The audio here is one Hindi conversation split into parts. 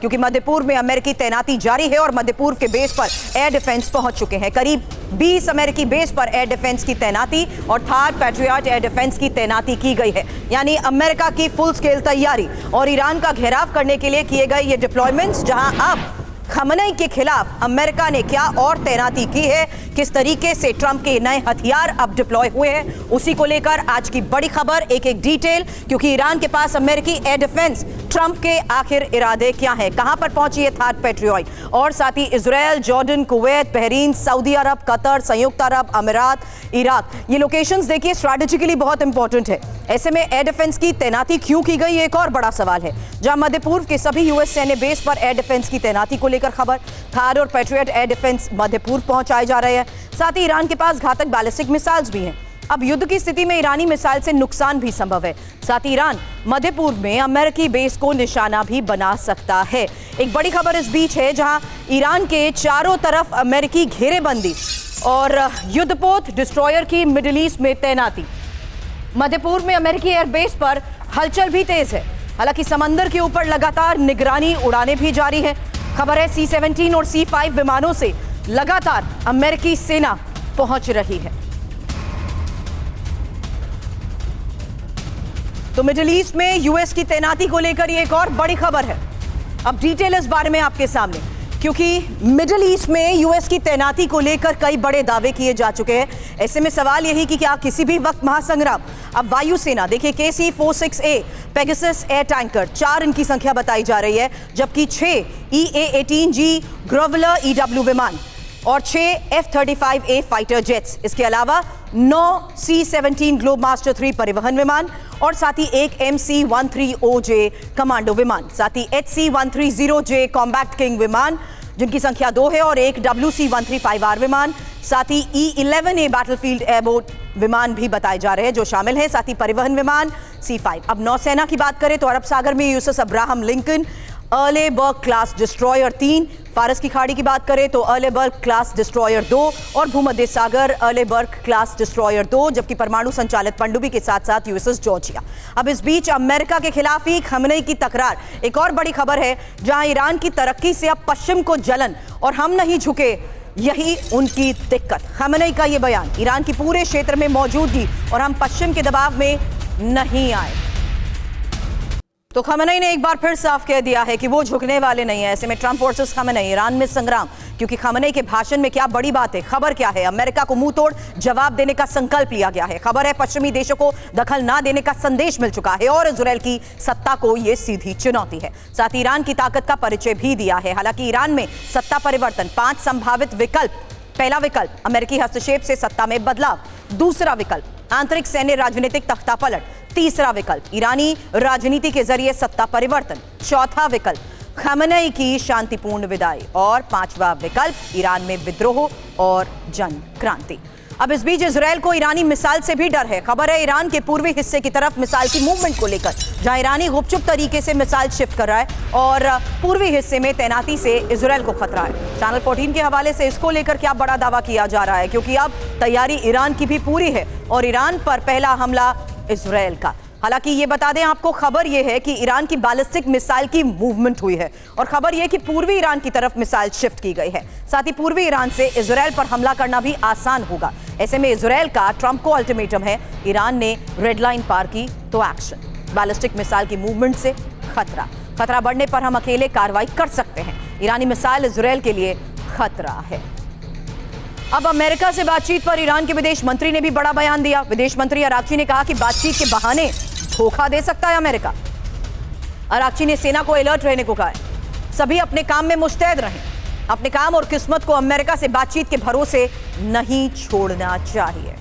क्योंकि मध्य पूर्व में अमेरिकी तैनाती जारी है और मध्य पूर्व के बेस पर एयर डिफेंस पहुंच चुके हैं। करीब 20 अमेरिकी बेस पर एयर डिफेंस की तैनाती और थार पैट्रियट एयर डिफेंस की तैनाती की गई है। यानी अमेरिका की फुल स्केल तैयारी और ईरान का घेराव करने के लिए किए गए ये डिप्लॉयमेंट्स, जहां अब खमनई के खिलाफ अमेरिका ने क्या और तैनाती की है, किस तरीके से ट्रंप के नए हथियार अब डिप्लॉय हुए हैं, उसी को लेकर आज की बड़ी खबर, एक एक डिटेल। क्योंकि ईरान के पास अमेरिकी एयर डिफेंस, ट्रंप के आखिर इरादे क्या हैं, कहां पर पहुंची है थार पैट्रियट, और साथ ही Israel, Jordan, Kuwait, Bahrain, Saudi अरब, कतर, संयुक्त अरब अमीरात, इराक, ये लोकेशंस देखिए स्ट्रैटेजिकली बहुत इंपॉर्टेंट है। ऐसे में एयर डिफेंस की तैनाती क्यों की गई, एक और बड़ा सवाल है। जहां मध्य पूर्व के सभी यूएस सैन्य बेस पर एयर डिफेंस की तैनाती को लेकर खबर, थार और पैट्रियट एयर डिफेंस मध्य पूर्व पहुंचाए जा रहे हैं। साथ ही ईरान के पास घातक बैलिस्टिक मिसाइल्स भी हैं। अब युद्ध की स्थिति में ईरानी मिसाइल से नुकसान भी संभव है। साथ ही ईरान मध्य पूर्व में अमेरिकी बेस को निशाना भी बना सकता है। एक बड़ी खबर इस बीच है, जहां ईरान के चारों तरफ अमेरिकी घेरेबंदी और युद्धपोत डिस्ट्रॉयर की मिडिल ईस्ट में तैनाती। मध्य पूर्व में अमेरिकी एयरबेस पर हलचल भी तेज है। हालांकि समंदर के ऊपर लगातार निगरानी उड़ानें भी जारी है। खबर है C-17 और C-5 विमानों से लगातार अमेरिकी सेना पहुंच रही है। तो मिडिल ईस्ट में यूएस की तैनाती को लेकर ये एक और बड़ी खबर है। अब डिटेल इस बारे में आपके सामने, क्योंकि मिडिल ईस्ट में यूएस की तैनाती को लेकर कई बड़े दावे किए जा चुके हैं। ऐसे में सवाल यही कि क्या किसी भी वक्त महासंग्राम, अब वायुसेना देखिए KC-46A पेगासस एयर टैंकर 4 इनकी संख्या बताई जा रही है, जबकि 6 EA-18G ग्रोवलर EW विमान और 6 F-35A फाइटर जेट्स, इसके अलावा 9 C-17 ग्लोबमास्टर 3 परिवहन विमान और साथ ही एक MC-13OJ कमांडो विमान, साथ ही HC-130J कॉम्बैट किंग विमान जिनकी संख्या 2 है और एक WC-135R विमान, साथ ही E-11A बैटलफील्ड एयरबोट विमान भी बताए जा रहे हैं जो शामिल हैं, साथ ही परिवहन विमान C-5। अब नौसेना की बात करें तो अरब सागर में USS Abraham Lincoln, Arleigh Burke class destroyer 3, फारस की खाड़ी की बात करें तो अर्लेबर्ग क्लास डिस्ट्रॉयर 2 और भूमध्य सागर अर्लेबर्ग क्लास डिस्ट्रॉयर 2, जबकि परमाणु संचालित पनडुब्बी के साथ साथ यूएसएस जॉर्जिया। अब इस बीच अमेरिका के खिलाफ ही खमनई की तकरार, एक और बड़ी खबर है, जहां ईरान की तरक्की से अब पश्चिम को जलन और हम नहीं झुके, यही उनकी दिक्कत। खमनई का ये बयान, ईरान की पूरे क्षेत्र में मौजूदगी और हम पश्चिम के दबाव में नहीं आए। तो खमनई ने एक बार फिर साफ कह दिया है कि वो झुकने वाले नहीं है। ऐसे में ट्रंप वर्सेस खमनई, ईरान में संग्राम, क्योंकि खमनई के भाषण में क्या बड़ी बात है, खबर क्या है, अमेरिका को मुंह तोड़ जवाब देने का संकल्प लिया गया है। खबर है पश्चिमी देशों को दखल ना देने का संदेश मिल चुका है और इजरायल की सत्ता को यह सीधी चुनौती है। साथ ही ईरान की ताकत का परिचय भी दिया है। हालांकि ईरान में सत्ता परिवर्तन, 5 संभावित विकल्प। पहला विकल्प अमेरिकी हस्तक्षेप से सत्ता में बदलाव, दूसरा विकल्प आंतरिक सैन्य राजनीतिक तख्तापलट, तीसरा विकल्प ईरानी राजनीति के जरिए सत्ता परिवर्तन, चौथा विकल्प खमनई की शांतिपूर्ण विदाई और पांचवा विकल्प ईरान में विद्रोह और जन क्रांति। अब इस बीच इजरायल को ईरानी मिसाइल से भी डर है। खबर है ईरान के पूर्वी हिस्से की तरफ मिसाइल की मूवमेंट को लेकर, जहां ईरानी गुपचुप तरीके से मिसाइल शिफ्ट कर रहा है और पूर्वी हिस्से में तैनाती से इजरायल को खतरा है। चैनल 14 के हवाले से इसको लेकर क्या बड़ा दावा किया जा रहा है, क्योंकि अब तैयारी ईरान की भी पूरी है और ईरान पर पहला हमला इजरायल का। हालांकि ये बता दें आपको, खबर यह है कि ईरान की बैलिस्टिक मिसाइल की मूवमेंट हुई है और खबर यह कि पूर्वी ईरान की तरफ मिसाइल शिफ्ट की गई है। साथ ही पूर्वी ईरान से इजरायल पर हमला करना भी आसान होगा। ऐसे में इजरायल का ट्रंप को अल्टीमेटम है, ईरान ने रेड लाइन पार की तो एक्शन। बैलिस्टिक मिसाइल की मूवमेंट से खतरा बढ़ने पर हम अकेले कार्रवाई कर सकते हैं। ईरानी मिसाइल इजरायल के लिए खतरा है। अब अमेरिका से बातचीत पर ईरान के विदेश मंत्री ने भी बड़ा बयान दिया। विदेश मंत्री अराक्ची ने कहा कि बातचीत के बहाने धोखा दे सकता है अमेरिका। अराक्ची ने सेना को अलर्ट रहने को कहा है, सभी अपने काम में मुस्तैद रहें, अपने काम और किस्मत को अमेरिका से बातचीत के भरोसे नहीं छोड़ना चाहिए।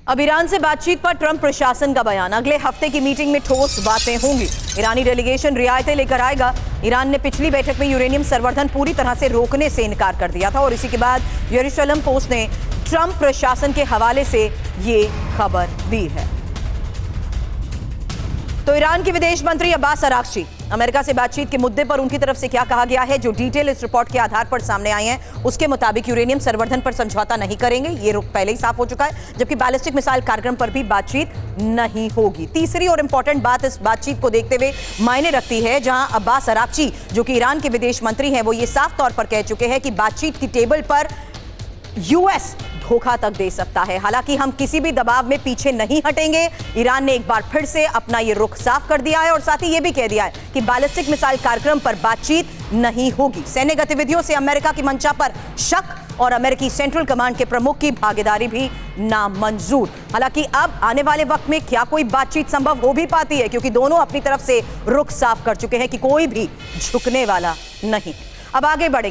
अब ईरान से बातचीत पर ट्रंप प्रशासन का बयान, अगले हफ्ते की मीटिंग में ठोस बातें होंगी, ईरानी डेलीगेशन रियायतें लेकर आएगा। ईरान ने पिछली बैठक में यूरेनियम संवर्धन पूरी तरह से रोकने से इनकार कर दिया था और इसी के बाद यरूशलेम पोस्ट ने ट्रंप प्रशासन के हवाले से ये खबर दी है। तो ईरान के विदेश मंत्री अब्बास अराक्ची अमेरिका से बातचीत के मुद्दे पर उनकी तरफ से क्या कहा गया है, जो डिटेल इस रिपोर्ट के आधार पर सामने आई है उसके मुताबिक यूरेनियम संवर्धन पर समझौता नहीं करेंगे, ये रुख पहले ही साफ हो चुका है, जबकि बैलिस्टिक मिसाइल कार्यक्रम पर भी बातचीत नहीं होगी। तीसरी और इंपॉर्टेंट बात इस बातचीत को देखते हुए मायने रखती है, जहां अब्बास अराक्ची जो कि ईरान के विदेश मंत्री हैं, वो ये साफ तौर पर कह चुके हैं कि बातचीत की टेबल पर यूएस धोखा तक दे सकता है। हालांकि हम किसी भी दबाव में पीछे नहीं हटेंगे। ईरान ने एक बार फिर से अपना ये रुख साफ कर दिया है और साथ ही ये भी कह दिया है कि बैलिस्टिक मिसाइल कार्यक्रम पर बातचीत नहीं होगी। सैन्य गतिविधियों से अमेरिका की मंशा पर शक और अमेरिकी सेंट्रल कमांड के प्रमुख की भागीदारी भी नामंजूर। हालांकि अब आने वाले वक्त में क्या कोई बातचीत संभव हो भी पाती है, क्योंकि दोनों अपनी तरफ से रुख साफ कर चुके हैं कि कोई भी झुकने वाला नहीं। अब आगे बढ़ेंगे।